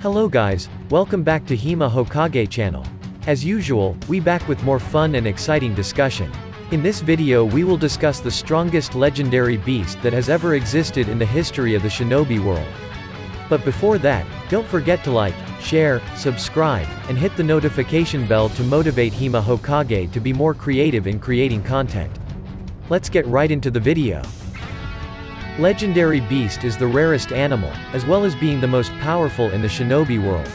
Hello guys, welcome back to Hima Hokage channel. As usual, we back with more fun and exciting discussion. In this video we will discuss the strongest legendary beast that has ever existed in the history of the shinobi world. But before that, don't forget to like, share, subscribe, and hit the notification bell to motivate Hima Hokage to be more creative in creating content. Let's get right into the video. Legendary beast is the rarest animal, as well as being the most powerful in the shinobi world.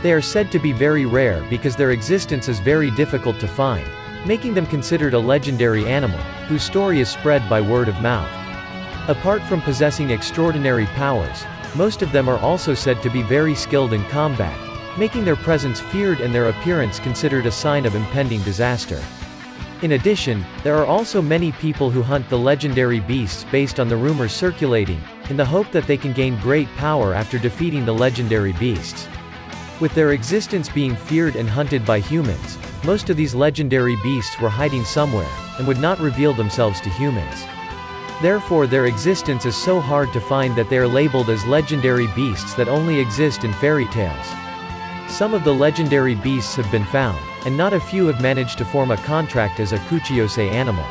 They are said to be very rare because their existence is very difficult to find, making them considered a legendary animal, whose story is spread by word of mouth. Apart from possessing extraordinary powers, most of them are also said to be very skilled in combat, making their presence feared and their appearance considered a sign of impending disaster. In addition, there are also many people who hunt the legendary beasts based on the rumors circulating, in the hope that they can gain great power after defeating the legendary beasts. With their existence being feared and hunted by humans, most of these legendary beasts were hiding somewhere, and would not reveal themselves to humans. Therefore their existence is so hard to find that they are labeled as legendary beasts that only exist in fairy tales. Some of the legendary beasts have been found, and not a few have managed to form a contract as a Kuchiyose animal.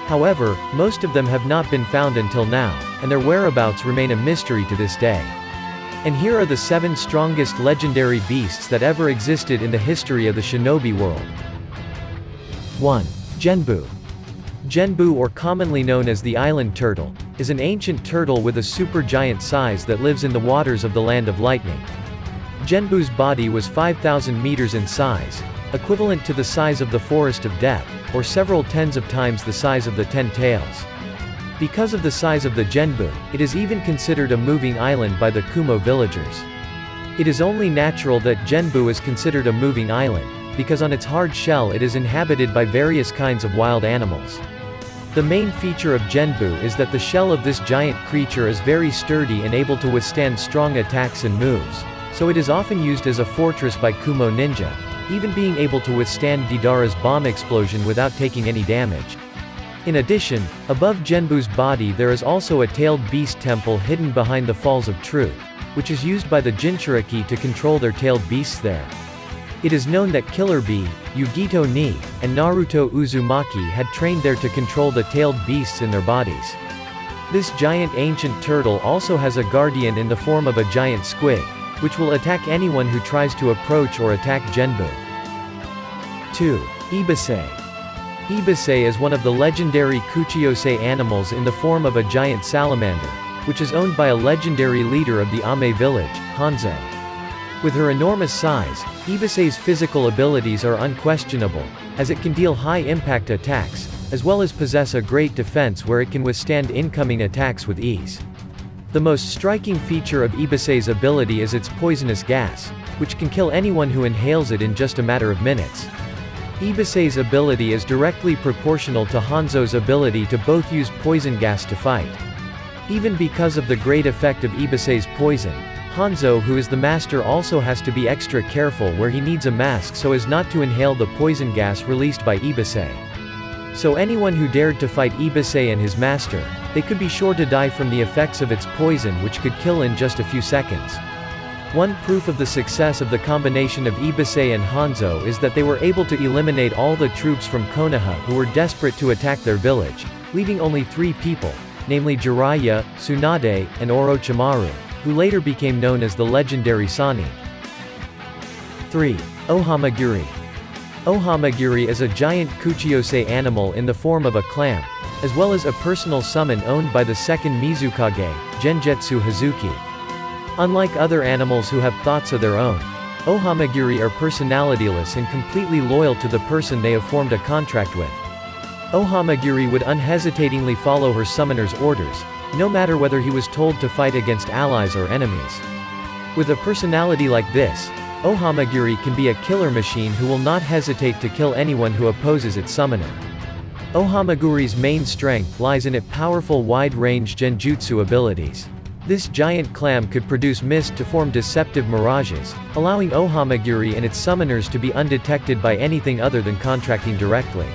However, most of them have not been found until now, and their whereabouts remain a mystery to this day. And here are the 7 strongest legendary beasts that ever existed in the history of the shinobi world. 1. Genbu. Genbu, or commonly known as the island turtle, is an ancient turtle with a supergiant size that lives in the waters of the Land of Lightning. Genbu's body was 5,000 meters in size, equivalent to the size of the Forest of Death, or several tens of times the size of the 10 Tails. Because of the size of the Genbu, it is even considered a moving island by the Kumo villagers. It is only natural that Genbu is considered a moving island, because on its hard shell it is inhabited by various kinds of wild animals. The main feature of Genbu is that the shell of this giant creature is very sturdy and able to withstand strong attacks and moves, so it is often used as a fortress by Kumo ninja, even being able to withstand Deidara's bomb explosion without taking any damage. In addition, above Genbu's body there is also a tailed beast temple hidden behind the Falls of Truth, which is used by the Jinchuriki to control their tailed beasts there. It is known that Killer Bee, Yugito Ni, and Naruto Uzumaki had trained there to control the tailed beasts in their bodies. This giant ancient turtle also has a guardian in the form of a giant squid, which will attack anyone who tries to approach or attack Genbu. 2. Ibuse. Ibuse is one of the legendary Kuchiyose animals in the form of a giant salamander, which is owned by a legendary leader of the Ame village, Hanzo. With her enormous size, Ibuse's physical abilities are unquestionable, as it can deal high-impact attacks, as well as possess a great defense where it can withstand incoming attacks with ease. The most striking feature of Ibuse's ability is its poisonous gas, which can kill anyone who inhales it in just a matter of minutes. Ibuse's ability is directly proportional to Hanzo's ability to both use poison gas to fight. Even because of the great effect of Ibuse's poison, Hanzo, who is the master, also has to be extra careful where he needs a mask so as not to inhale the poison gas released by Ibuse. So anyone who dared to fight Ibuse and his master, they could be sure to die from the effects of its poison, which could kill in just a few seconds. One proof of the success of the combination of Ibuse and Hanzo is that they were able to eliminate all the troops from Konoha who were desperate to attack their village, leaving only 3 people, namely Jiraiya, Tsunade, and Orochimaru, who later became known as the legendary Sani. 3. Ohamaguri. Ohamaguri is a giant Kuchiyose animal in the form of a clam, as well as a personal summon owned by the 2nd Mizukage, Genjetsu Hazuki. Unlike other animals who have thoughts of their own, Ohamaguri are personalityless and completely loyal to the person they have formed a contract with. Ohamaguri would unhesitatingly follow her summoner's orders, no matter whether he was told to fight against allies or enemies. With a personality like this, Ohamaguri can be a killer machine who will not hesitate to kill anyone who opposes its summoner. Ohamaguri's main strength lies in its powerful wide-range genjutsu abilities. This giant clam could produce mist to form deceptive mirages, allowing Ohamaguri and its summoners to be undetected by anything other than contracting directly.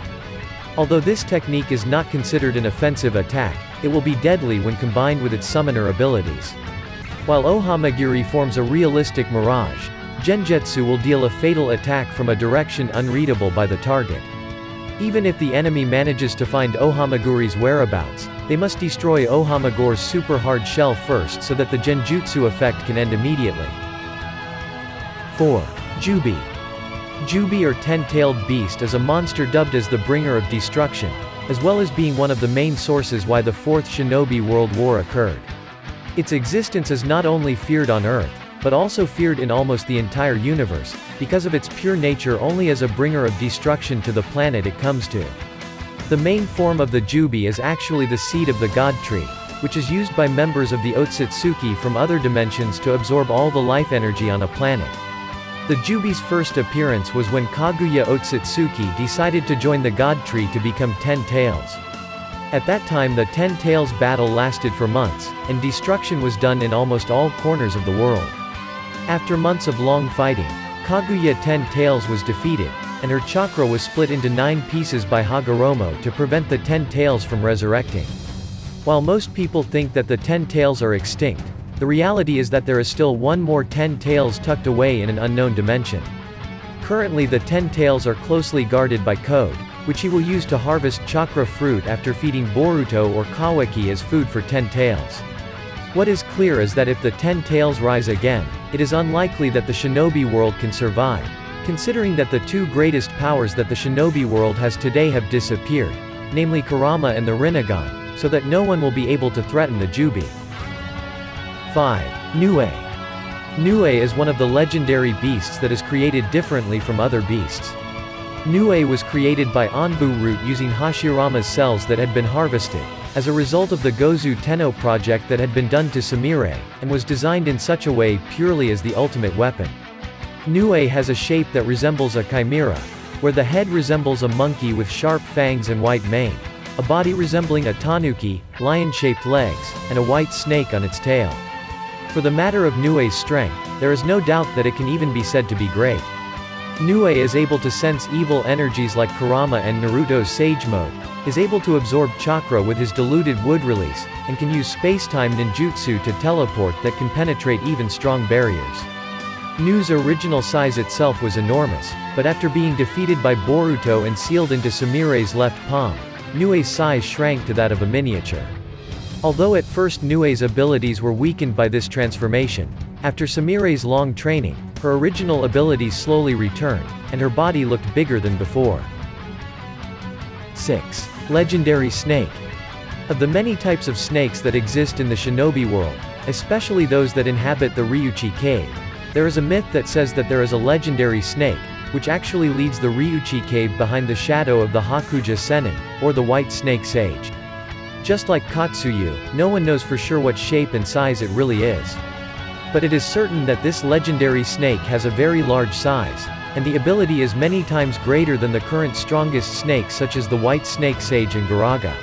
Although this technique is not considered an offensive attack, it will be deadly when combined with its summoner abilities. While Ohamaguri forms a realistic mirage, Genjutsu will deal a fatal attack from a direction unreadable by the target. Even if the enemy manages to find Ohamaguri's whereabouts, they must destroy Ohamaguri's super hard shell first so that the Genjutsu effect can end immediately. 4. Juubi. Juubi or ten-tailed beast is a monster dubbed as the bringer of destruction, as well as being one of the main sources why the Fourth Shinobi World War occurred. Its existence is not only feared on Earth, but also feared in almost the entire universe, because of its pure nature only as a bringer of destruction to the planet it comes to. The main form of the Juubi is actually the seed of the God Tree, which is used by members of the Otsutsuki from other dimensions to absorb all the life energy on a planet. The Juubi's first appearance was when Kaguya Otsutsuki decided to join the God Tree to become 10 Tails. At that time the 10 Tails battle lasted for months, and destruction was done in almost all corners of the world. After months of long fighting, Kaguya 10 Tails was defeated, and her chakra was split into 9 pieces by Hagoromo to prevent the 10 Tails from resurrecting. While most people think that the 10 Tails are extinct, the reality is that there is still one more 10 Tails tucked away in an unknown dimension. Currently the 10 Tails are closely guarded by Code, which he will use to harvest chakra fruit after feeding Boruto or Kawaki as food for 10 Tails. What is clear is that if the 10 Tails rise again, it is unlikely that the shinobi world can survive, considering that the two greatest powers that the shinobi world has today have disappeared, namely Kurama and the Rinnegan, so that no one will be able to threaten the Juubi. 5. Nue. Nue is one of the legendary beasts that is created differently from other beasts. Nue was created by Anbu root using Hashirama's cells that had been harvested, as a result of the Gozu Tenno project that had been done to Sumire, and was designed in such a way purely as the ultimate weapon. Nue has a shape that resembles a chimera, where the head resembles a monkey with sharp fangs and white mane, a body resembling a tanuki, lion-shaped legs, and a white snake on its tail. For the matter of Nue's strength, there is no doubt that it can even be said to be great. Nue is able to sense evil energies like Kurama and Naruto's Sage Mode, is able to absorb chakra with his diluted wood release, and can use space-time ninjutsu to teleport that can penetrate even strong barriers. Nue's original size itself was enormous, but after being defeated by Boruto and sealed into Sumire's left palm, Nue's size shrank to that of a miniature. Although at first Nue's abilities were weakened by this transformation, after Sumire's long training, her original abilities slowly returned, and her body looked bigger than before. 6. Legendary Snake. Of the many types of snakes that exist in the shinobi world, especially those that inhabit the Ryuchi cave, there is a myth that says that there is a legendary snake, which actually leads the Ryuchi cave behind the shadow of the Hakuja Sennin, or the White Snake Sage. Just like Katsuyu, no one knows for sure what shape and size it really is. But it is certain that this legendary snake has a very large size, and the ability is many times greater than the current strongest snakes such as the White Snake Sage and Garaga.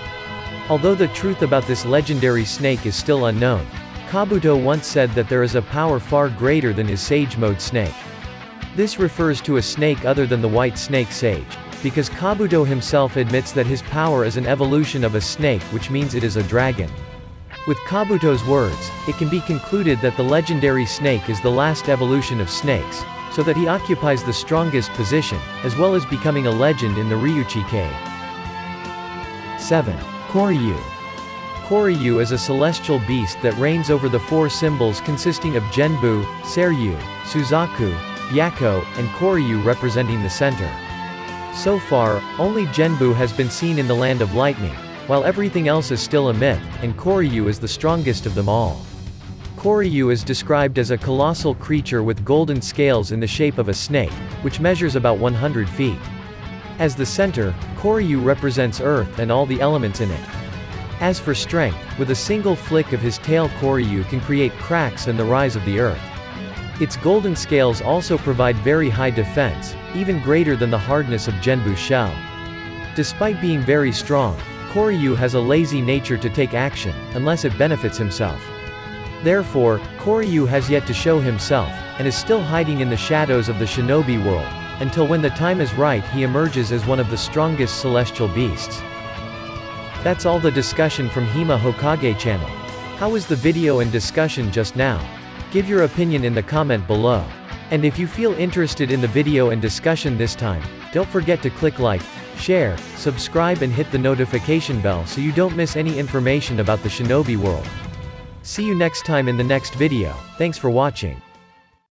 Although the truth about this legendary snake is still unknown, Kabuto once said that there is a power far greater than his Sage Mode snake. This refers to a snake other than the White Snake Sage, because Kabuto himself admits that his power is an evolution of a snake, which means it is a dragon. With Kabuto's words, it can be concluded that the legendary snake is the last evolution of snakes, so that he occupies the strongest position, as well as becoming a legend in the Ryuchi cave. 7. Koryu. Koryu is a celestial beast that reigns over the four symbols consisting of Genbu, Seiryu, Suzaku, Byakko, and Koryu representing the center. So far, only Genbu has been seen in the Land of Lightning, while everything else is still a myth, and Koryu is the strongest of them all. Koryu is described as a colossal creature with golden scales in the shape of a snake, which measures about 100 feet. As the center, Koryu represents Earth and all the elements in it. As for strength, with a single flick of his tail Koryu can create cracks and the rise of the Earth. Its golden scales also provide very high defense, even greater than the hardness of Genbu's shell. Despite being very strong, Koryu has a lazy nature to take action, unless it benefits himself. Therefore, Koryu has yet to show himself, and is still hiding in the shadows of the shinobi world, until when the time is right he emerges as one of the strongest celestial beasts. That's all the discussion from Hima Hokage channel. How was the video and discussion just now? Give your opinion in the comment below. And if you feel interested in the video and discussion this time, don't forget to click like, share, subscribe and hit the notification bell so you don't miss any information about the shinobi world. See you next time in the next video. Thanks for watching.